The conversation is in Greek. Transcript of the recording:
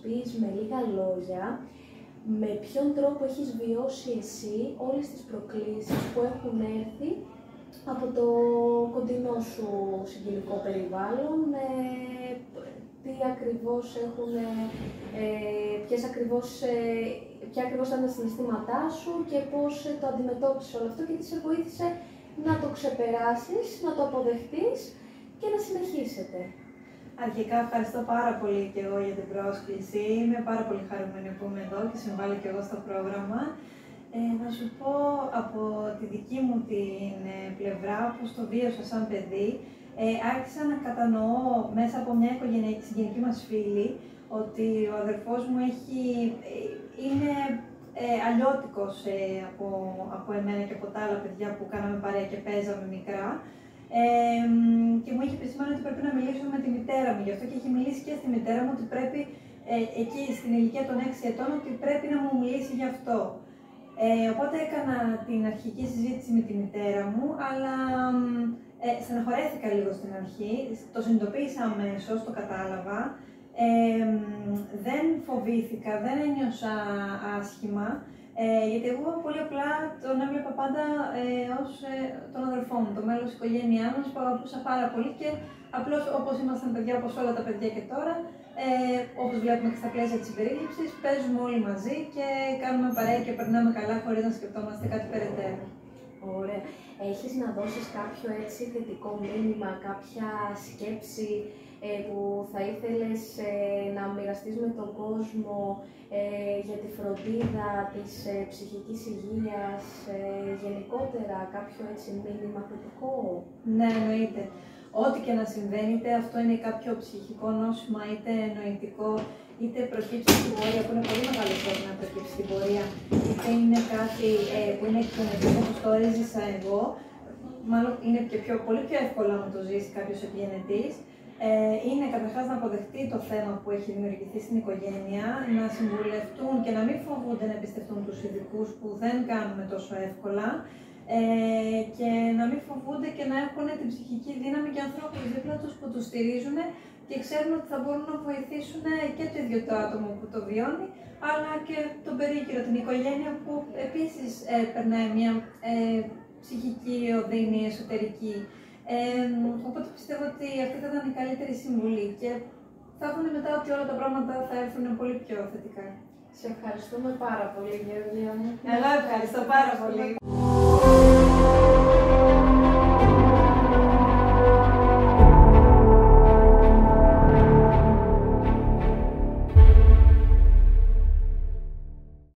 πεις με λίγα λόγια με ποιον τρόπο έχεις βιώσει εσύ όλες τις προκλήσεις που έχουν έρθει από το κοντινό σου συγγενικό περιβάλλον, ποια ακριβώς ήταν τα συναισθήματά σου και πώς το αντιμετώπισες όλο αυτό και τι σε βοήθησε να το ξεπεράσεις, να το αποδεχτείς και να συνεχίσετε. Αρχικά ευχαριστώ πάρα πολύ και εγώ για την πρόσκληση. Είμαι πάρα πολύ χαρούμενη που είμαι εδώ και συμβάλλω και εγώ στο πρόγραμμα. Να σου πω από τη δική μου την πλευρά, πώς το βίωσα σαν παιδί, άρχισα να κατανοώ μέσα από μια συγγενική μας φίλη ότι ο αδερφός μου είναι αλλιώτικος από εμένα και από τα άλλα παιδιά που κάναμε παρέα και παίζαμε μικρά. Και μου είχε επισημάνει ότι πρέπει να μιλήσω με τη μητέρα μου. Γι' αυτό και έχει μιλήσει και στη μητέρα μου ότι πρέπει, εκεί στην ηλικία των 6 ετών, ότι πρέπει να μου μιλήσει γι' αυτό. Οπότε έκανα την αρχική συζήτηση με τη μητέρα μου, αλλά στεναχωρέθηκα λίγο στην αρχή. Το συνειδητοποίησα αμέσως, το κατάλαβα. Δεν φοβήθηκα, δεν ένιωσα άσχημα. Γιατί εγώ πολύ απλά τον έβλεπα πάντα ως τον αδερφό μου, το μέλος της οικογένειάς μας που αγαπούσα πάρα πολύ και απλώς όπως ήμασταν παιδιά, όπως όλα τα παιδιά και τώρα, όπως βλέπουμε και στα πλαίσια της συμπερίληψης, παίζουμε όλοι μαζί και κάνουμε παρέα και περνάμε καλά χωρίς να σκεφτόμαστε κάτι περαιτέρω. Ωραία. Έχεις να δώσεις κάποιο έτσι θετικό μήνυμα, κάποια σκέψη που θα ήθελες να μοιραστείς με τον κόσμο για τη φροντίδα της ψυχικής υγείας, γενικότερα κάποιο έτσι μήνυμα θετικό? Ναι, εννοείται. Ό,τι και να συμβαίνει, είτε αυτό είναι κάποιο ψυχικό νόσημα, είτε νοητικό, είτε προκύψει στην πορεία, που είναι πολύ μεγάλο πρόβλημα να προκύψει στην πορεία, είτε είναι κάτι που είναι εκπαιδευτικό όπως το έζησα εγώ, μάλλον είναι πολύ πιο εύκολο να το ζήσει κάποιος επιγενετής. Είναι καταρχάς να αποδεχτεί το θέμα που έχει δημιουργηθεί στην οικογένεια, να συμβουλευτούν και να μην φοβούνται να εμπιστευτούν τους ειδικούς που δεν κάνουμε τόσο εύκολα και να μην φοβούνται και να έχουν την ψυχική δύναμη και ανθρώπους δίπλα τους που τους στηρίζουν και ξέρουν ότι θα μπορούν να βοηθήσουν και το ίδιο το άτομο που το βιώνει, αλλά και τον περίκαιρο, την οικογένεια που επίσης περνάει μια ψυχική οδύνη εσωτερική. Οπότε πιστεύω ότι αυτή θα ήταν η καλύτερη συμβουλή και θα έχουν μετά ότι όλα τα πράγματα θα έρθουν πολύ πιο θετικά. Σε ευχαριστούμε πάρα πολύ, Γεωργία μου. Εγώ ευχαριστώ πάρα πολύ.